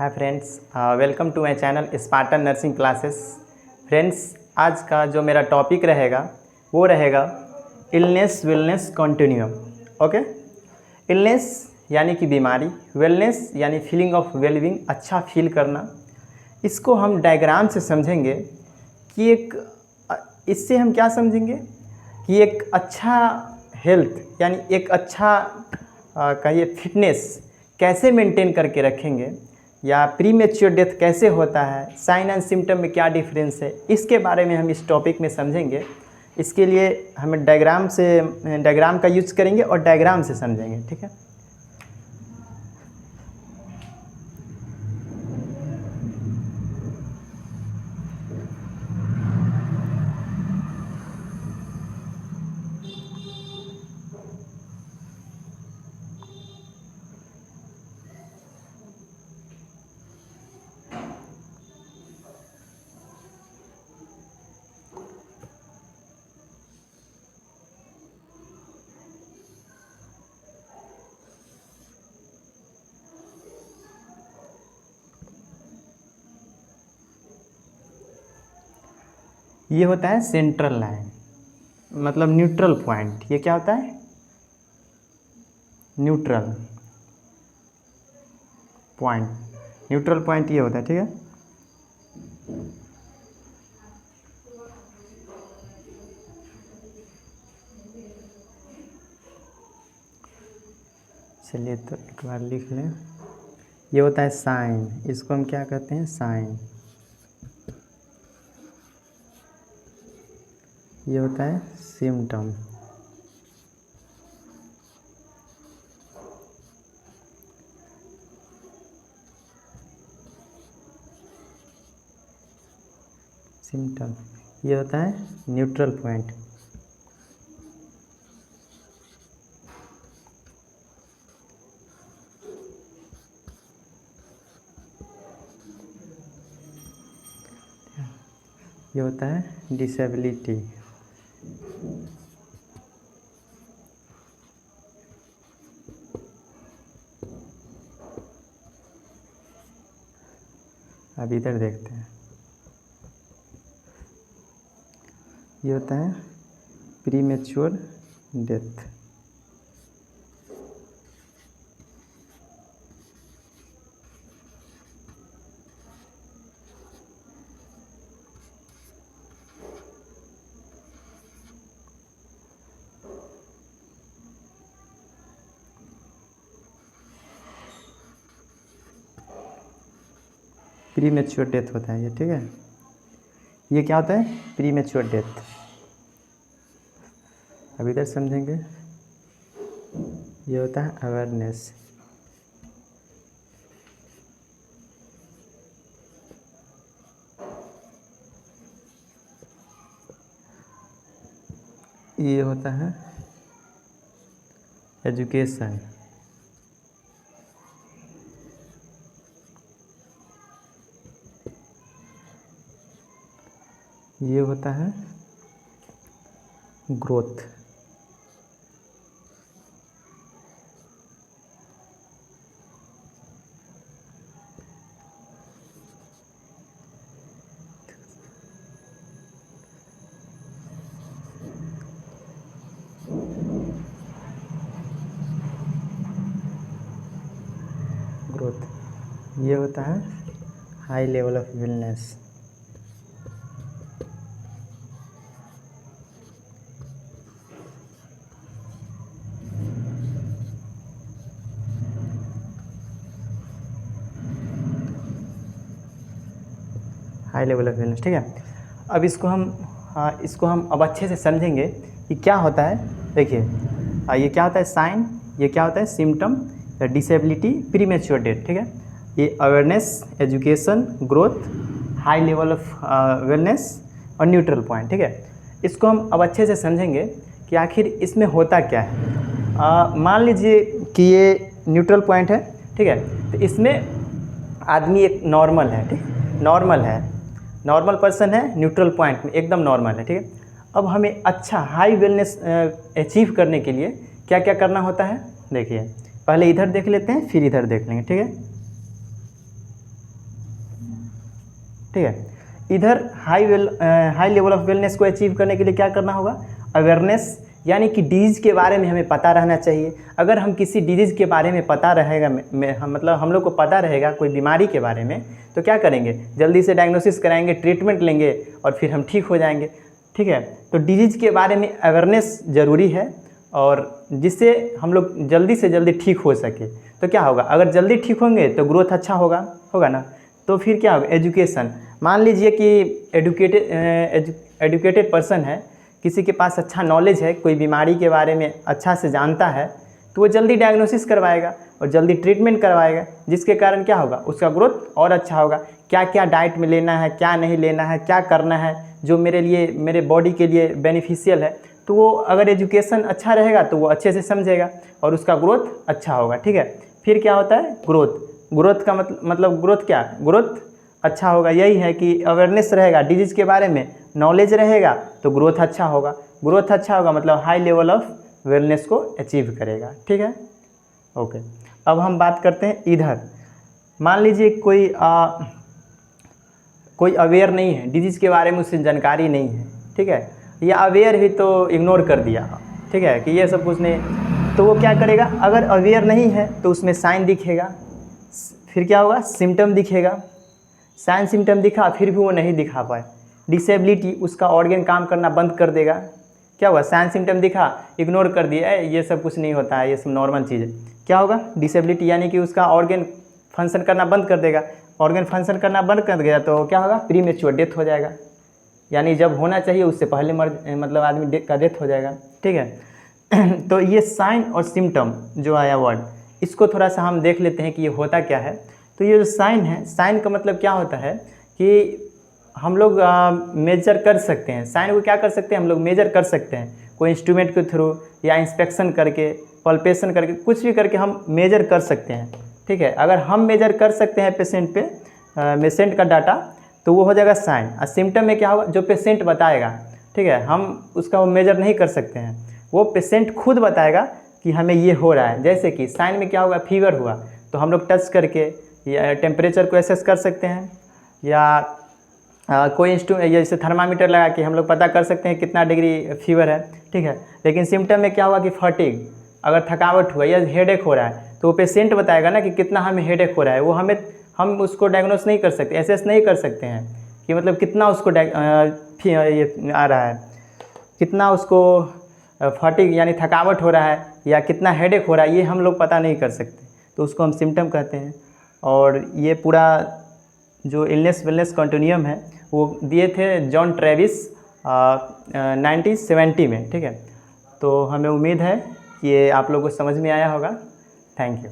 Hi friends, welcome to my channel Spartan nursing classes. Friends, आज का जो मेरा टॉपिक रहेगा वो रहेगा illness wellness continuum. Okay, illness यानी कि बीमारी, वेलनेस यानी फीलिंग ऑफ वेलबींग, अच्छा फील करना। इसको हम डायग्राम से समझेंगे कि इससे हम क्या समझेंगे कि एक अच्छा हेल्थ यानी एक अच्छा कहिए फिटनेस कैसे मेंटेन करके रखेंगे, या प्री मैच्योर डेथ कैसे होता है, साइन एंड सिम्टम में क्या डिफरेंस है, इसके बारे में हम इस टॉपिक में समझेंगे। इसके लिए हमें डायग्राम का यूज करेंगे और डायग्राम से समझेंगे। ठीक है, ये होता है सेंट्रल लाइन, मतलब न्यूट्रल पॉइंट। ये क्या होता है? Neutral point. न्यूट्रल पॉइंट ये होता है। ठीक है, चलिए तो एक बार लिख लें। ये होता है साइन, इसको हम क्या कहते हैं? साइन। ये होता है सिम्टम। सिम्टम ये होता है न्यूट्रल पॉइंट। ये होता है डिसेबिलिटी। अब इधर देखते हैं। ये होता है प्रीमेच्योर डेथ। प्रीमेच्योर डेथ होता है ये। ठीक है, ये क्या होता है? Premature death. अब इधर समझेंगे। ये होता है अवेयरनेस। ये होता है एजुकेशन। ये होता है ग्रोथ। ग्रोथ ये होता है high level of wellness. High level of wellness. ठीक है, अब इसको हम अब अच्छे से समझेंगे कि क्या होता है। देखिए, ये क्या होता है? साइन। ये क्या होता है? Symptom, disability, premature death. ठीक है, ये awareness, education, growth, high level of wellness और न्यूट्रल पॉइंट। ठीक है, इसको हम अब अच्छे से समझेंगे कि आखिर इसमें होता क्या है। मान लीजिए कि ये न्यूट्रल पॉइंट है। ठीक है, तो इसमें आदमी एक नॉर्मल है। ठीक, नॉर्मल पर्सन है, न्यूट्रल पॉइंट में एकदम नॉर्मल है। ठीक है, अब हमें अच्छा हाई वेलनेस अचीव करने के लिए क्या क्या करना होता है? देखिए, पहले इधर देख लेते हैं, फिर इधर देख लेंगे। ठीक है, ठीक है। इधर हाई लेवल ऑफ वेलनेस को अचीव करने के लिए क्या करना होगा, अवेयरनेस, यानी कि डिजीज़ के बारे में हमें पता रहना चाहिए। अगर हम किसी डिजीज़ के बारे में पता रहेगा मतलब हम लोग को पता रहेगा कोई बीमारी के बारे में, तो क्या करेंगे, जल्दी से डायग्नोसिस कराएंगे, ट्रीटमेंट लेंगे और फिर हम ठीक हो जाएंगे। ठीक है, तो डिजीज़ के बारे में अवेयरनेस ज़रूरी है, और जिससे हम लोग जल्दी से जल्दी ठीक हो सके। तो क्या होगा, अगर जल्दी ठीक होंगे तो ग्रोथ अच्छा होगा ना। तो फिर क्या होगा, एजुकेशन। मान लीजिए कि एजुकेटेड पर्सन है, किसी के पास अच्छा नॉलेज है, कोई बीमारी के बारे में अच्छा से जानता है, तो वो जल्दी डायग्नोसिस करवाएगा और जल्दी ट्रीटमेंट करवाएगा, जिसके कारण क्या होगा, उसका ग्रोथ और अच्छा होगा। क्या क्या डाइट में लेना है, क्या नहीं लेना है, क्या करना है जो मेरे लिए, मेरे बॉडी के लिए बेनिफिशियल है, तो वो अगर एजुकेशन अच्छा रहेगा तो वो अच्छे से समझेगा और उसका ग्रोथ अच्छा होगा। ठीक है, फिर क्या होता है, ग्रोथ का मतलब ग्रोथ क्या, ग्रोथ अच्छा होगा। यही है कि अवेयरनेस रहेगा, डिजीज़ के बारे में नॉलेज रहेगा तो ग्रोथ अच्छा होगा। ग्रोथ अच्छा होगा मतलब हाई लेवल ऑफ वेलनेस को अचीव करेगा। ठीक है, ओके। अब हम बात करते हैं इधर, मान लीजिए कोई अवेयर नहीं है, डिजीज़ के बारे में उससे जानकारी नहीं है। ठीक है, या अवेयर भी तो इग्नोर कर दिया, ठीक है, कि ये सब कुछ नहीं, तो वो क्या करेगा, अगर अवेयर नहीं है तो उसमें साइन दिखेगा, फिर क्या होगा, सिम्टम दिखेगा। साइन सिम्टम दिखा फिर भी वो नहीं दिखा पाए, डिसेबिलिटी, उसका ऑर्गन काम करना बंद कर देगा। क्या हुआ, साइन सिम्टम दिखा, इग्नोर कर दिया, ये सब कुछ नहीं होता है, ये सब नॉर्मल चीज़ है। क्या होगा, डिसेबिलिटी, यानी कि उसका ऑर्गन फंक्शन करना बंद कर देगा। ऑर्गन फंक्शन करना बंद कर देगा तो क्या होगा, प्रीमेच्योर डेथ हो जाएगा, यानी जब होना चाहिए उससे पहले मतलब आदमी का डेथ हो जाएगा। ठीक है तो ये साइन और सिम्टम जो आया वर्ड, इसको थोड़ा सा हम देख लेते हैं कि ये होता क्या है। तो ये जो साइन है, साइन का मतलब क्या होता है कि हम लोग मेजर कर सकते हैं, साइन को क्या कर सकते हैं, हम लोग मेजर कर सकते हैं कोई इंस्ट्रूमेंट के थ्रू या इंस्पेक्शन करके, पल्पेशन करके, कुछ भी करके हम मेजर कर सकते हैं। ठीक है, अगर हम मेजर कर सकते हैं पेशेंट का डाटा, तो वो हो जाएगा साइन। और सिम्टम में क्या होगा, जो पेशेंट बताएगा। ठीक है, हम उसका वो मेजर नहीं कर सकते हैं, वो पेशेंट खुद बताएगा कि हमें ये हो रहा है। जैसे कि साइन में क्या होगा, फीवर हुआ तो हम लोग टच करके या टेम्परेचर को एसेस कर सकते हैं, या कोई इंस्ट्रूमेंट जैसे थर्मामीटर लगा के हम लोग पता कर सकते हैं कितना डिग्री फीवर है। ठीक है, लेकिन सिम्टम में क्या होगा कि फटीग, अगर थकावट हुआ या हेडेक हो रहा है तो वो पेशेंट बताएगा ना कि कितना हमें हेडेक हो रहा है। वो हम उसको डायग्नोस नहीं कर सकते, एसेस नहीं कर सकते हैं कि मतलब कितना उसको ये आ रहा है, कितना उसको फटीग यानी थकावट हो रहा है या कितना हेडेक हो रहा है, ये हम लोग पता नहीं कर सकते, तो उसको हम सिम्टम कहते हैं। और ये पूरा जो इलनेस वेलनेस कंटिन्यूम है वो दिए थे जॉन ट्रेविस 1970 में। ठीक है, तो हमें उम्मीद है कि ये आप लोगों को समझ में आया होगा। Thank you.